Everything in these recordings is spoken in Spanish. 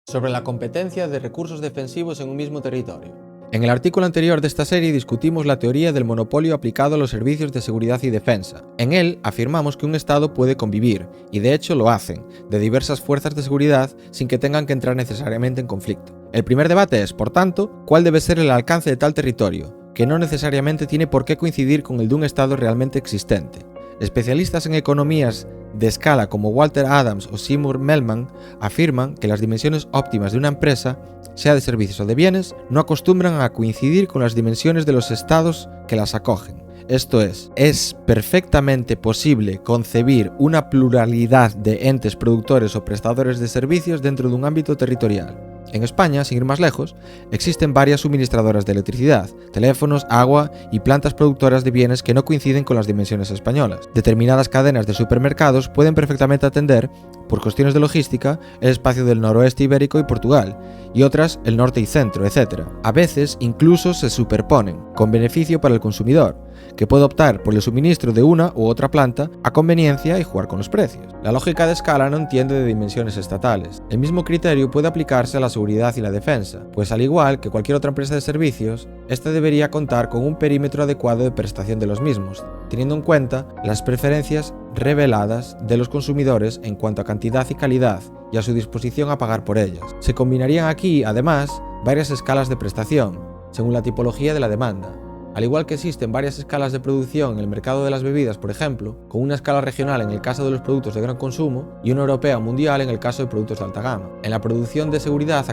sobre la competencia de recursos defensivos en un mismo territorio. En el artículo anterior de esta serie discutimos la teoría del monopolio aplicado a los servicios de seguridad y defensa. En él afirmamos que un Estado puede convivir, y de hecho lo hacen, de diversas fuerzas de seguridad sin que tengan que entrar necesariamente en conflicto. El primer debate es, por tanto, cuál debe ser el alcance de tal territorio, que no necesariamente tiene por qué coincidir con el de un Estado realmente existente. Especialistas en economías de escala como Walter Adams o Seymour Melman afirman que las dimensiones óptimas de una empresa, sea de servicios o de bienes, no acostumbran a coincidir con las dimensiones de los estados que las acogen. Esto es perfectamente posible concebir una pluralidad de entes productores o prestadores de servicios dentro de un ámbito territorial. En España, sin ir más lejos, existen varias suministradoras de electricidad, teléfonos, agua y plantas productoras de bienes que no coinciden con las dimensiones españolas. Determinadas cadenas de supermercados pueden perfectamente atender, por cuestiones de logística, el espacio del noroeste ibérico y Portugal, y otras el norte y centro, etc. A veces incluso se superponen, con beneficio para el consumidor, que puede optar por el suministro de una u otra planta a conveniencia y jugar con los precios. La lógica de escala no entiende de dimensiones estatales. El mismo criterio puede aplicarse a la seguridad y la defensa, pues al igual que cualquier otra empresa de servicios, esta debería contar con un perímetro adecuado de prestación de los mismos, teniendo en cuenta las preferencias reveladas de los consumidores en cuanto a cantidad y calidad y a su disposición a pagar por ellas. Se combinarían aquí, además, varias escalas de prestación, según la tipología de la demanda. Al igual que existen varias escalas de producción en el mercado de las bebidas, por ejemplo, con una escala regional en el caso de los productos de gran consumo y una europea o mundial en el caso de productos de alta gama. En la producción de seguridad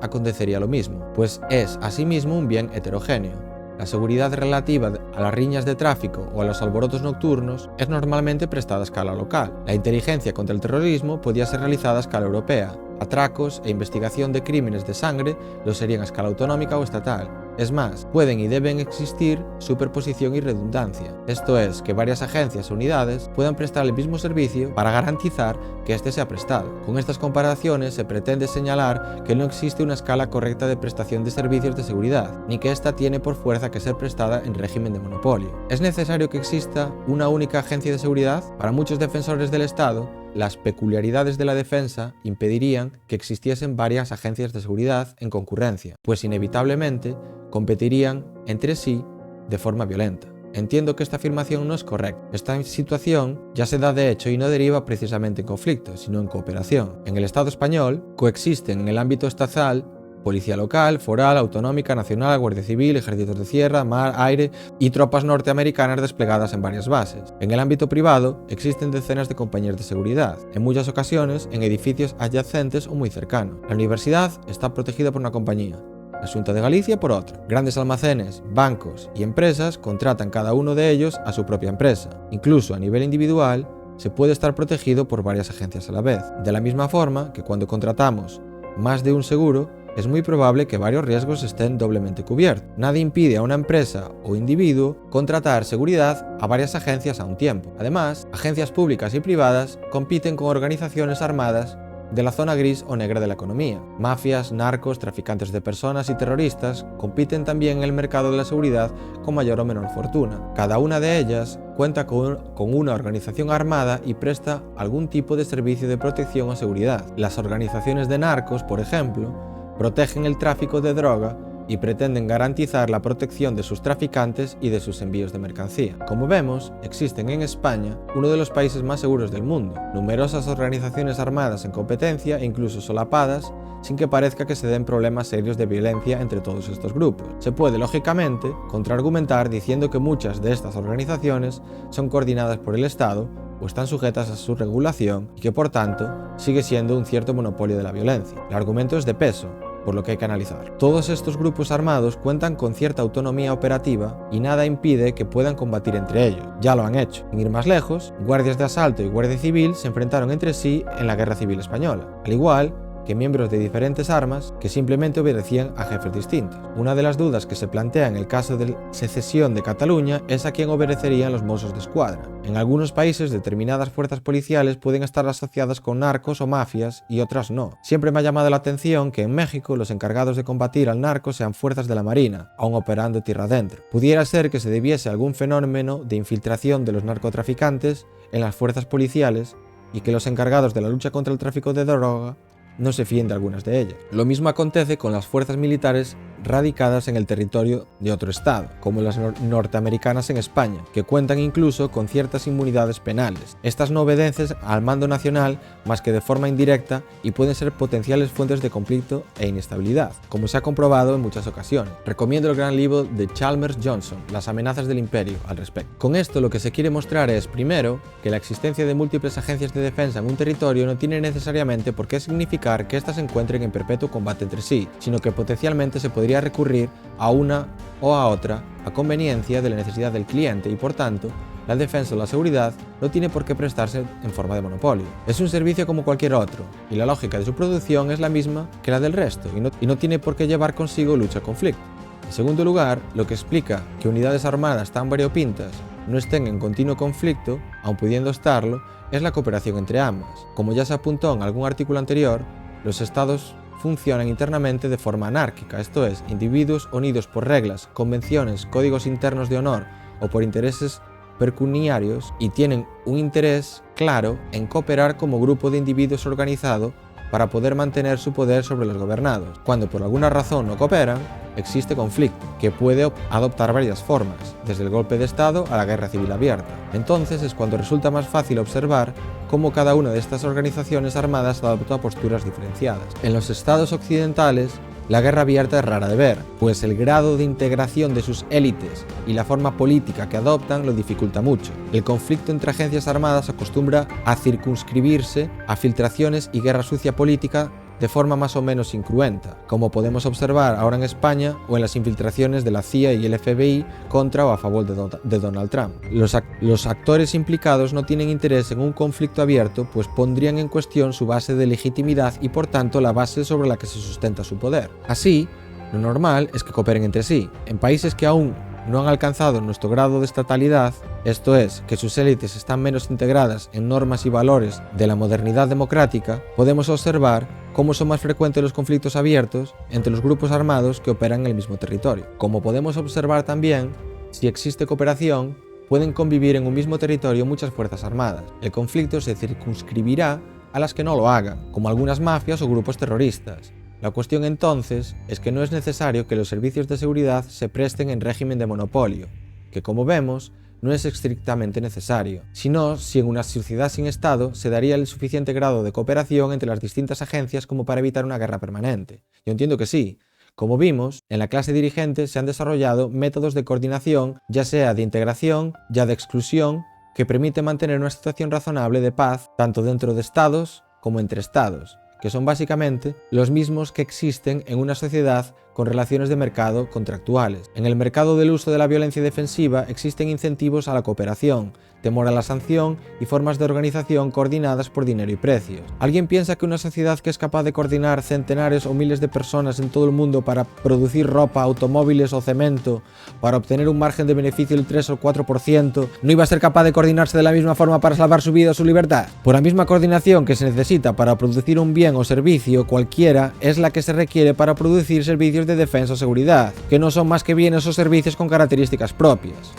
acontecería lo mismo, pues es asimismo un bien heterogéneo. La seguridad relativa a las riñas de tráfico o a los alborotos nocturnos es normalmente prestada a escala local. La inteligencia contra el terrorismo podía ser realizada a escala europea. Atracos e investigación de crímenes de sangre lo serían a escala autonómica o estatal. Es más, pueden y deben existir superposición y redundancia. Esto es, que varias agencias o unidades puedan prestar el mismo servicio para garantizar que éste sea prestado. Con estas comparaciones se pretende señalar que no existe una escala correcta de prestación de servicios de seguridad, ni que ésta tiene por fuerza que ser prestada en régimen de monopolio. ¿Es necesario que exista una única agencia de seguridad? Para muchos defensores del Estado, las peculiaridades de la defensa impedirían que existiesen varias agencias de seguridad en concurrencia, pues inevitablemente competirían entre sí de forma violenta. Entiendo que esta afirmación no es correcta. Esta situación ya se da de hecho y no deriva precisamente en conflicto, sino en cooperación. En el Estado español coexisten en el ámbito estatal policía local, foral, autonómica, nacional, guardia civil, ejércitos de tierra, mar, aire y tropas norteamericanas desplegadas en varias bases. En el ámbito privado existen decenas de compañías de seguridad, en muchas ocasiones en edificios adyacentes o muy cercanos. La universidad está protegida por una compañía, la Xunta de Galicia por otra. Grandes almacenes, bancos y empresas contratan cada uno de ellos a su propia empresa. Incluso a nivel individual se puede estar protegido por varias agencias a la vez. De la misma forma que cuando contratamos más de un seguro, es muy probable que varios riesgos estén doblemente cubiertos. Nadie impide a una empresa o individuo contratar seguridad a varias agencias a un tiempo. Además, agencias públicas y privadas compiten con organizaciones armadas de la zona gris o negra de la economía. Mafias, narcos, traficantes de personas y terroristas compiten también en el mercado de la seguridad con mayor o menor fortuna. Cada una de ellas cuenta con una organización armada y presta algún tipo de servicio de protección o seguridad. Las organizaciones de narcos, por ejemplo, protegen el tráfico de droga y pretenden garantizar la protección de sus traficantes y de sus envíos de mercancía. Como vemos, existen en España, uno de los países más seguros del mundo, numerosas organizaciones armadas en competencia e incluso solapadas, sin que parezca que se den problemas serios de violencia entre todos estos grupos. Se puede, lógicamente, contraargumentar diciendo que muchas de estas organizaciones son coordinadas por el Estado o están sujetas a su regulación y que, por tanto, sigue siendo un cierto monopolio de la violencia. El argumento es de peso, por lo que hay que analizar. Todos estos grupos armados cuentan con cierta autonomía operativa y nada impide que puedan combatir entre ellos. Ya lo han hecho. Sin ir más lejos, guardias de asalto y guardia civil se enfrentaron entre sí en la Guerra Civil Española, al igual que miembros de diferentes armas que simplemente obedecían a jefes distintos. Una de las dudas que se plantea en el caso de secesión de Cataluña es a quién obedecerían los Mossos d'Esquadra. En algunos países determinadas fuerzas policiales pueden estar asociadas con narcos o mafias y otras no. Siempre me ha llamado la atención que en México los encargados de combatir al narco sean fuerzas de la Marina, aun operando tierra adentro. Pudiera ser que se debiese a algún fenómeno de infiltración de los narcotraficantes en las fuerzas policiales y que los encargados de la lucha contra el tráfico de droga no se fíen de algunas de ellas. Lo mismo acontece con las fuerzas militares radicadas en el territorio de otro estado, como las norteamericanas en España, que cuentan incluso con ciertas inmunidades penales. Estas no obedecen al mando nacional más que de forma indirecta y pueden ser potenciales fuentes de conflicto e inestabilidad, como se ha comprobado en muchas ocasiones. Recomiendo el gran libro de Chalmers Johnson, Las amenazas del imperio, al respecto. Con esto lo que se quiere mostrar es, primero, que la existencia de múltiples agencias de defensa en un territorio no tiene necesariamente por qué significar que éstas se encuentren en perpetuo combate entre sí, sino que potencialmente se podría recurrir a una o a otra a conveniencia de la necesidad del cliente y, por tanto, la defensa o la seguridad no tiene por qué prestarse en forma de monopolio. Es un servicio como cualquier otro, y la lógica de su producción es la misma que la del resto, y no tiene por qué llevar consigo lucha o conflicto. En segundo lugar, lo que explica que unidades armadas tan variopintas no estén en continuo conflicto, aun pudiendo estarlo, es la cooperación entre ambas. Como ya se apuntó en algún artículo anterior, los estados funcionan internamente de forma anárquica, esto es, individuos unidos por reglas, convenciones, códigos internos de honor o por intereses pecuniarios y tienen un interés claro en cooperar como grupo de individuos organizado para poder mantener su poder sobre los gobernados. Cuando por alguna razón no cooperan, existe conflicto, que puede adoptar varias formas, desde el golpe de Estado a la guerra civil abierta. Entonces es cuando resulta más fácil observar cómo cada una de estas organizaciones armadas adopta posturas diferenciadas. En los estados occidentales, la guerra abierta es rara de ver, pues el grado de integración de sus élites y la forma política que adoptan lo dificulta mucho. El conflicto entre agencias armadas acostumbra a circunscribirse a filtraciones y guerra sucia política de forma más o menos incruenta, como podemos observar ahora en España o en las infiltraciones de la CIA y el FBI contra o a favor de Donald Trump. Los actores implicados no tienen interés en un conflicto abierto, pues pondrían en cuestión su base de legitimidad y por tanto la base sobre la que se sustenta su poder. Así, lo normal es que cooperen entre sí. En países que aún no han alcanzado nuestro grado de estatalidad, esto es, que sus élites están menos integradas en normas y valores de la modernidad democrática, podemos observar cómo son más frecuentes los conflictos abiertos entre los grupos armados que operan en el mismo territorio. Como podemos observar también, si existe cooperación, pueden convivir en un mismo territorio muchas fuerzas armadas. El conflicto se circunscribirá a las que no lo hagan, como algunas mafias o grupos terroristas. La cuestión entonces es que no es necesario que los servicios de seguridad se presten en régimen de monopolio, que como vemos no es estrictamente necesario, sino si en una sociedad sin Estado se daría el suficiente grado de cooperación entre las distintas agencias como para evitar una guerra permanente. Yo entiendo que sí. Como vimos, en la clase dirigente se han desarrollado métodos de coordinación, ya sea de integración, ya de exclusión, que permiten mantener una situación razonable de paz tanto dentro de estados como entre estados, que son básicamente los mismos que existen en una sociedad con relaciones de mercado contractuales. En el mercado del uso de la violencia defensiva existen incentivos a la cooperación, temor a la sanción y formas de organización coordinadas por dinero y precios. ¿Alguien piensa que una sociedad que es capaz de coordinar centenares o miles de personas en todo el mundo para producir ropa, automóviles o cemento, para obtener un margen de beneficio del 3 o 4%, no iba a ser capaz de coordinarse de la misma forma para salvar su vida o su libertad? Por la misma coordinación que se necesita para producir un bien o servicio cualquiera es la que se requiere para producir servicios de defensa o seguridad, que no son más que bienes o servicios con características propias.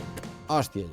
Hostia ya.